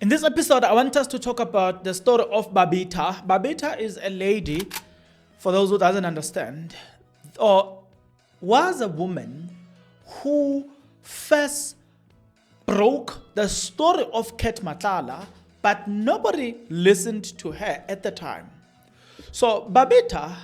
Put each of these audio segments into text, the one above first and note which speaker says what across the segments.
Speaker 1: In this episode, I want us to talk about the story of Babita. Babita is a lady, for those who doesn't understand, or was a woman who first broke the story of Ket Matlala, but nobody listened to her at the time. So Babita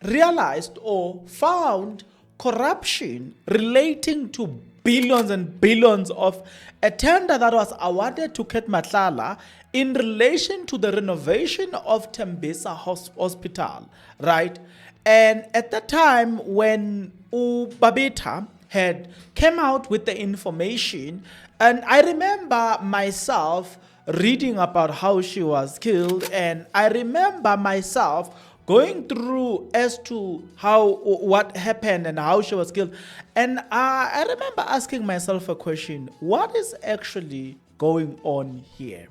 Speaker 1: realized or found corruption relating to billions and billions of a tender that was awarded to Ket Matlala in relation to the renovation of Tembisa Hospital, right? And at the time when Babita had came out with the information, and I remember myself reading about how she was killed, and I remember myself going through as to what happened and how she was killed. And I remember asking myself a question: what is actually going on here?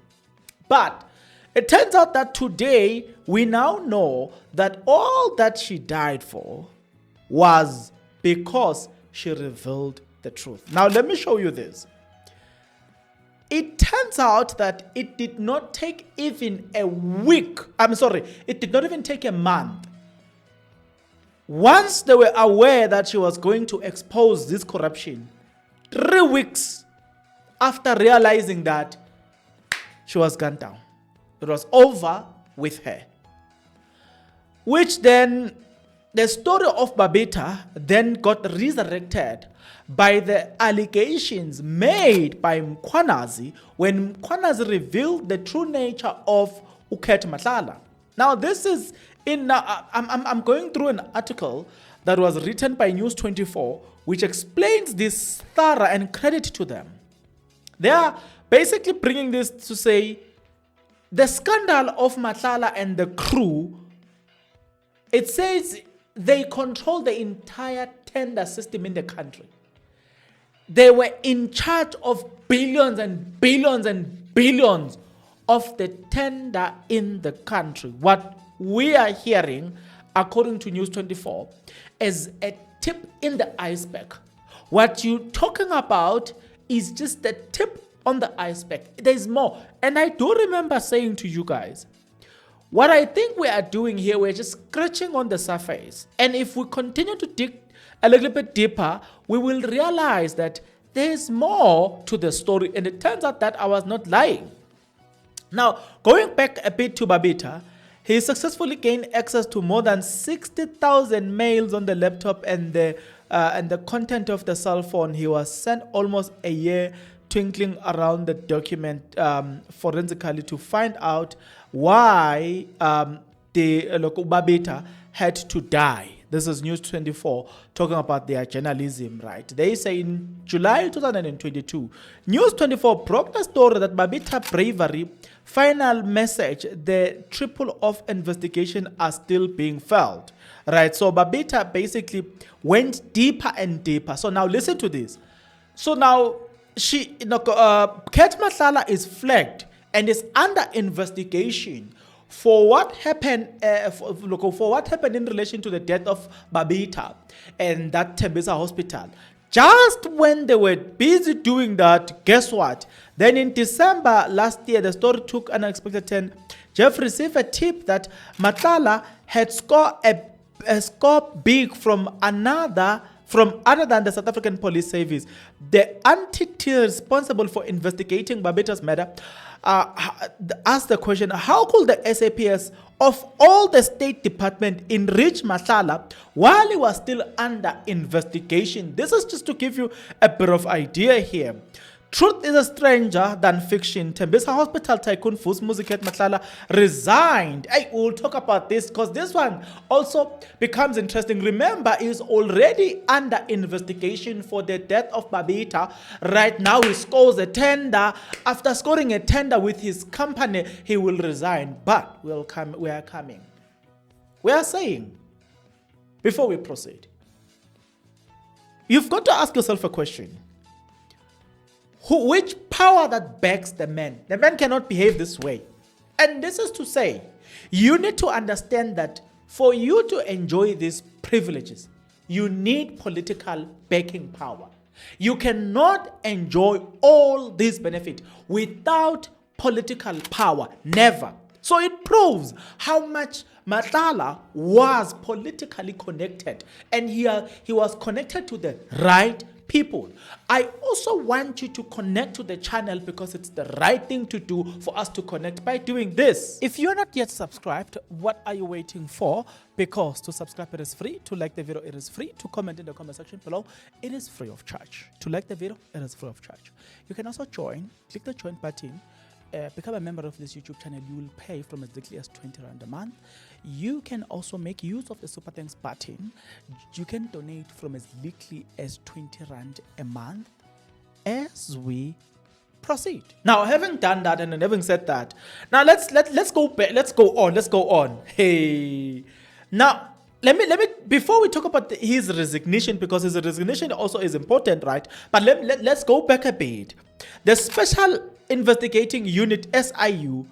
Speaker 1: But it turns out that today we now know that all that she died for was because she revealed the truth. Now let me show you this. It turns out that it did not take even a week. It did not even take a month. Once they were aware that she was going to expose this corruption, 3 weeks after realizing that, she was gunned down. It was over with her. Which then, the story of Babita then got resurrected by the allegations made by Mkhwanazi when Mkhwanazi revealed the true nature of Ket Matlala. Now this is I'm going through an article that was written by News 24 which explains this thorough, and credit to them. They are basically bringing this to say the scandal of Matlala and the crew. It says they control the entire tender system in the country. They were in charge of billions and billions and billions of the tender in the country. What we are hearing, according to News 24, is a tip in the iceberg. What you're talking about is just the tip on the iceberg. There's more. And I do remember saying to you guys, what I think we are doing here, we're just scratching on the surface. And if we continue to dig a little bit deeper, we will realize that there's more to the story. And it turns out that I was not lying. Now, going back a bit to Babita, he successfully gained access to more than 60,000 mails on the laptop and the content of the cell phone. He was sent almost a year twinkling around the document forensically to find out why Babita had to die. This is News 24 talking about their journalism, right? They say in July 2022, News 24 broke the story that Babita bravery final message, the triple of investigation are still being felt, right? So Babita basically went deeper and deeper. So now listen to this. So now Ket Matlala is flagged and is under investigation for what happened for what happened in relation to the death of Babita and that Tembisa hospital. Just when they were busy doing that, guess what? Then in December last year, the story took an unexpected turn. Jeff received a tip that Matlala had scored a score big from other than the South African Police Service. The entity responsible for investigating Babita's murder asked the question, how could the SAPS of all the State Department enrich Matlala while he was still under investigation? This is just to give you a bit of idea here. Truth is a stranger than fiction. Tembisa Hospital tycoon Vusmuzi Ket Matlala resigned. Hey, we'll talk about this because this one also becomes interesting. Remember, he's already under investigation for the death of Babita. Right now, he scores a tender. After scoring a tender with his company, he will resign. But we are coming. We are saying, before we proceed, you've got to ask yourself a question. Which power that backs the man? The man cannot behave this way. And this is to say, you need to understand that for you to enjoy these privileges, you need political backing power. You cannot enjoy all this benefit without political power. Never. So it proves how much Matlala was politically connected, and he was connected to the right people. I also want you to connect to the channel because it's the right thing to do for us to connect by doing this. If you're not yet subscribed, what are you waiting for? Because to subscribe, it is free. To like the video, it is free. To comment in the comment section below, it is free of charge. To like the video, it is free of charge. You can also join. Click the join button. Become a member of this YouTube channel. You will pay from as little as 20 Rand a month. You can also make use of the Super Thanks button. You can donate from as little as 20 Rand a month as we proceed. Now, having done that and having said that, now let's go back. Let's go on. Hey, now let me before we talk about his resignation, because his resignation also is important, right? But let's go back a bit. The Special Investigating Unit SIU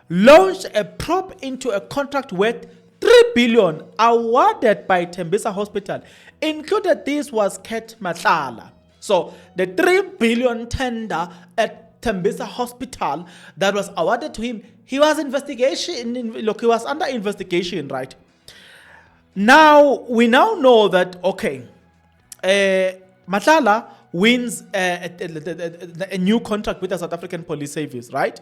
Speaker 1: launched a probe into a contract worth 3 billion awarded by Tembisa Hospital. Included this was Ket Matlala. So the 3 billion tender at Tembisa Hospital that was awarded to him, he was he was under investigation, right? Now we know that Matlala wins a new contract with the South African Police Service, right?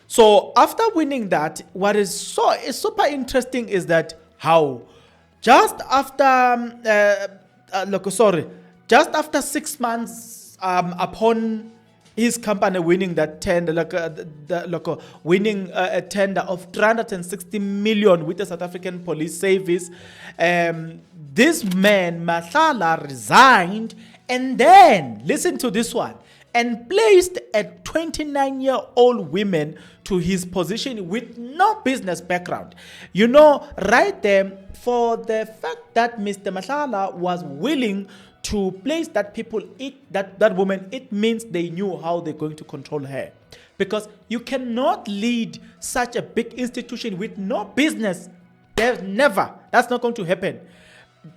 Speaker 1: So after winning that, what is super interesting is that how just after 6 months upon his company winning that tender, winning a tender of 360 million with the South African Police Service, this man Matlala resigned. And then, listen to this one, and placed a 29-year-old woman to his position with no business background. You know, right there, for the fact that Mr. Matlala was willing to place that woman, it means they knew how they're going to control her. Because you cannot lead such a big institution with no business. That's not going to happen.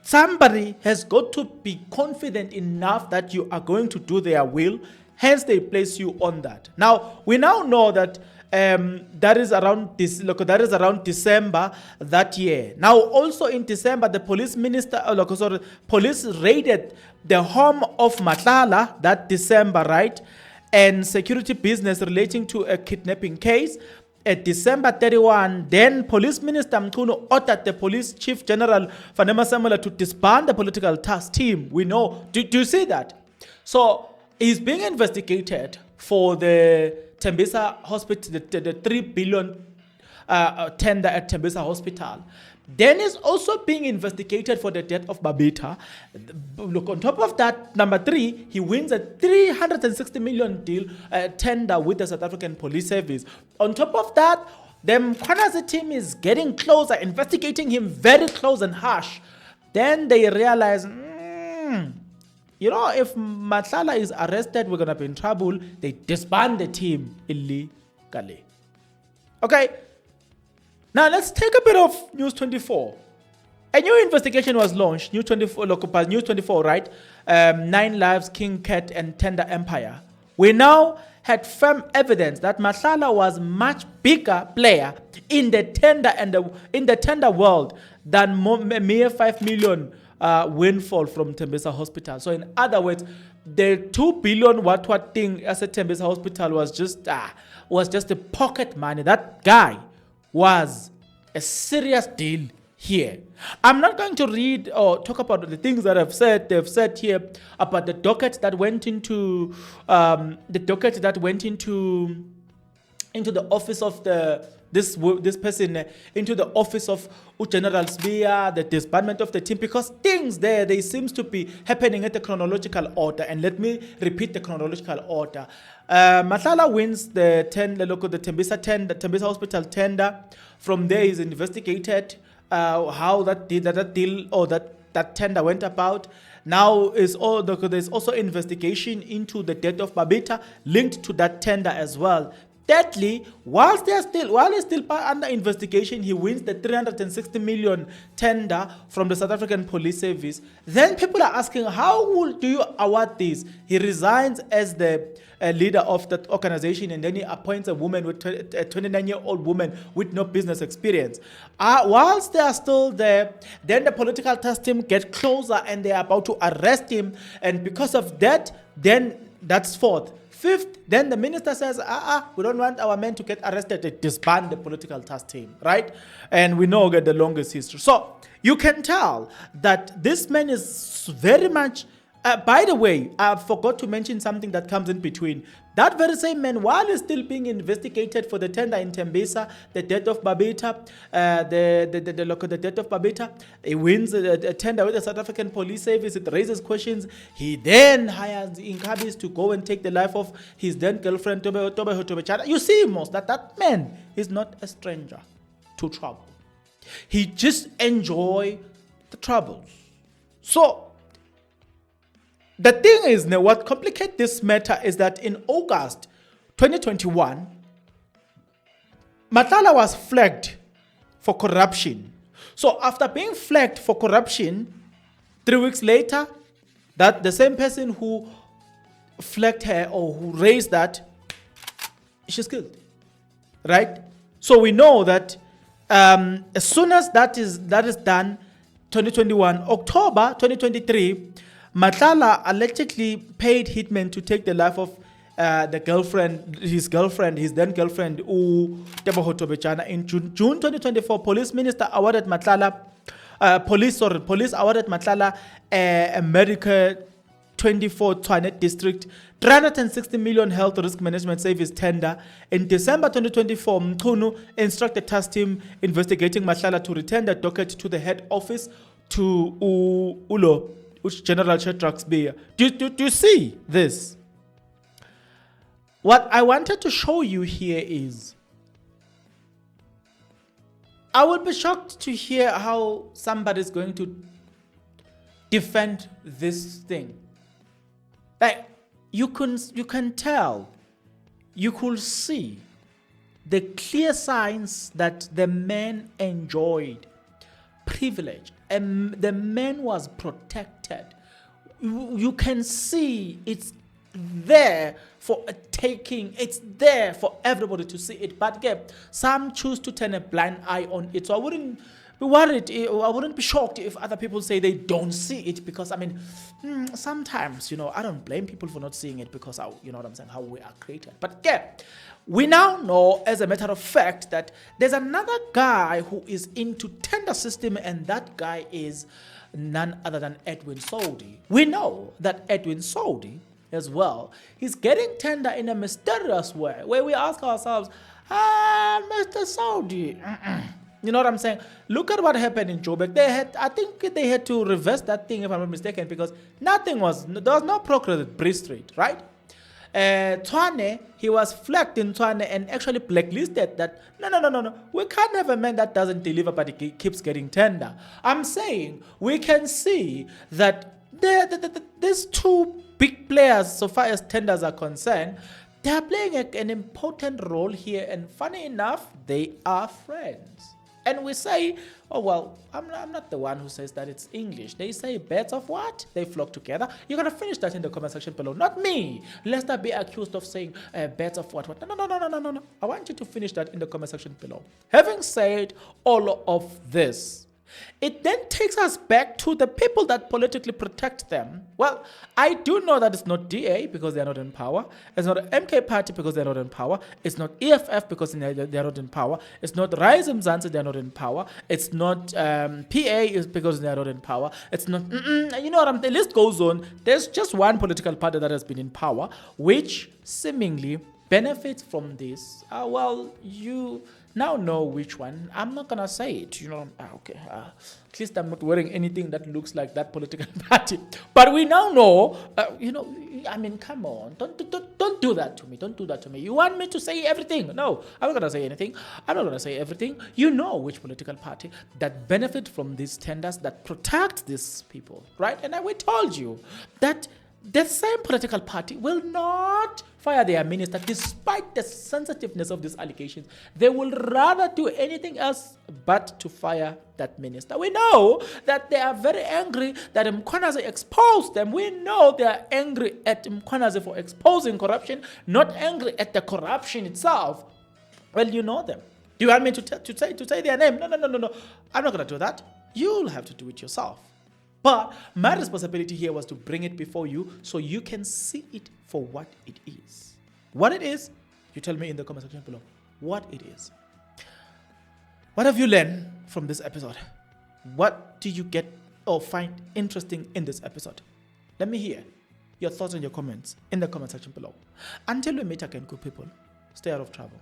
Speaker 1: Somebody has got to be confident enough that you are going to do their will, hence they place you on that. Now we now know that that is around December that year. Now also in December, the police police raided the home of Matlala that December, right? And security business relating to a kidnapping case. At December 31, then Police Minister Mkhunu ordered the Police Chief General Fanema Samela to disband the political task team. We know. Do you see that? So he's being investigated for the Tembisa Hospital, the 3 billion tender at Tembisa Hospital. Then he's also being investigated for the death of Babita. Look, on top of that, number 3, he wins a 360 million deal tender with the South African Police Service. On top of that, the Mkhwanazi team is getting closer, investigating him very close and harsh. Then they realize, if Matlala is arrested, we're going to be in trouble. They disband the team illegally. Okay. Now let's take a bit of News 24. A new investigation was launched, News 24, right? 9 Lives, King Cat, and Tender Empire. We now had firm evidence that Matlala was much bigger player in the tender in the tender world than mere 5 million windfall from Tembisa Hospital. So in other words, the 2 billion what thing as a Tembisa Hospital was just a pocket money. That guy was a serious deal here. I'm not going to read or talk about the things that they've said here about the docket that went into into the office of this person, into the office of General Sbia, the disbandment of the team, because things there, they seems to be happening at the chronological order. And let me repeat the chronological order. Matlala wins the Tembisa Hospital tender. From there, he's investigated how that deal or that tender went about. Now there's also investigation into the death of Babita linked to that tender as well. Thirdly, while he's still under investigation, he wins the 360 million tender from the South African Police Service. Then people are asking, do you award this? He resigns as the leader of that organization, and then he appoints a woman with a 29-year-old woman with no business experience. Whilst they are still there, then the political test team get closer and they are about to arrest him, and because of that, then that's fourth. Fifth, then the minister says, we don't want our men to get arrested. They disband the political task team, right? And we know the longest history. So you can tell that this man is very much, by the way, I forgot to mention something that comes in between. That very same man, while he's still being investigated for the tender in Tembisa, the death of Babita, the death of Babita, he wins a tender with the South African Police Service. It raises questions. He then hires Inkabis to go and take the life of his then girlfriend, Tobe. You see, most that man is not a stranger to trouble. He just enjoys the troubles. So, the thing is, now, what complicates this matter is that in August 2021, Matlala was flagged for corruption. So after being flagged for corruption, 3 weeks later, that the same person who flagged her or who raised that, she's killed, right? So we know that as soon as that is done, 2021, October 2023, Matlala allegedly paid Hitmen to take the life of his then girlfriend, Teboho in June 2024. Police awarded Matlala a Medical 24 Tshwane District 360 million health risk management service tender. In December 2024, Mchunu instructed task team investigating Matlala to return the docket to the head office to Ulo, which General Shedrack's Beer. Do you see this? What I wanted to show you here is, I would be shocked to hear how somebody's going to defend this thing. Like, you can tell, you could see the clear signs that the man enjoyed privilege. And the man was protected. You can see it's there for a taking. It's there for everybody to see it. But again, some choose to turn a blind eye on it. So I wouldn't be worried. I wouldn't be shocked if other people say they don't see it, because I mean, sometimes, I don't blame people for not seeing it, because how we are created. But yeah, we now know, as a matter of fact, that there's another guy who is into tender system, and that guy is none other than Edwin Saudi. We know that Edwin Saudi, as well, he's getting tender in a mysterious way, where we ask ourselves, Mr. Saudi, you know what I'm saying? Look at what happened in Joburg. I think they had to reverse that thing, if I'm not mistaken, because there was no progress at Bree Street, right? Tshwane, he was flagged in Tshwane and actually blacklisted that, no, we can't have a man that doesn't deliver but he keeps getting tender. I'm saying we can see that these two big players, so far as tenders are concerned, they are playing an important role here, and funny enough, they are friends. And we say, oh, well, I'm not the one who says that, it's English. They say birds of what? They flock together. You're going to finish that in the comment section below. Not me. Lest I be accused of saying birds of what? No. I want you to finish that in the comment section below. Having said all of this, it then takes us back to the people that politically protect them. Well, I do know that it's not DA because they are not in power. It's not MK Party because they are not in power. It's not EFF because they are not in power. It's not Rise Mzansi, they are not in power. It's not PA is because they are not in power. It's not, you know what, the list goes on. There's just one political party that has been in power, which seemingly benefits from this. Well, you now know which one. I'm not gonna say it, okay. At least I'm not wearing anything that looks like that political party. But we now know, I mean, come on, don't do that to me. Don't do that to me. You want me to say everything? No, I'm not gonna say anything. I'm not gonna say everything. You know which political party that benefit from these tenders, that protect these people, right? And we told you that the same political party will not fire their minister despite the sensitiveness of these allegations. They will rather do anything else but to fire that minister. We know that they are very angry that Mkhwanazi exposed them. We know they are angry at Mkhwanazi for exposing corruption, not angry at the corruption itself. Well, you know them. Do you want me to say their name? No. I'm not going to do that. You'll have to do it yourself. But my responsibility here was to bring it before you so you can see it for what it is. What it is, you tell me in the comment section below what it is. What have you learned from this episode? What do you get or find interesting in this episode? Let me hear your thoughts and your comments in the comment section below. Until we meet again, good people, stay out of trouble.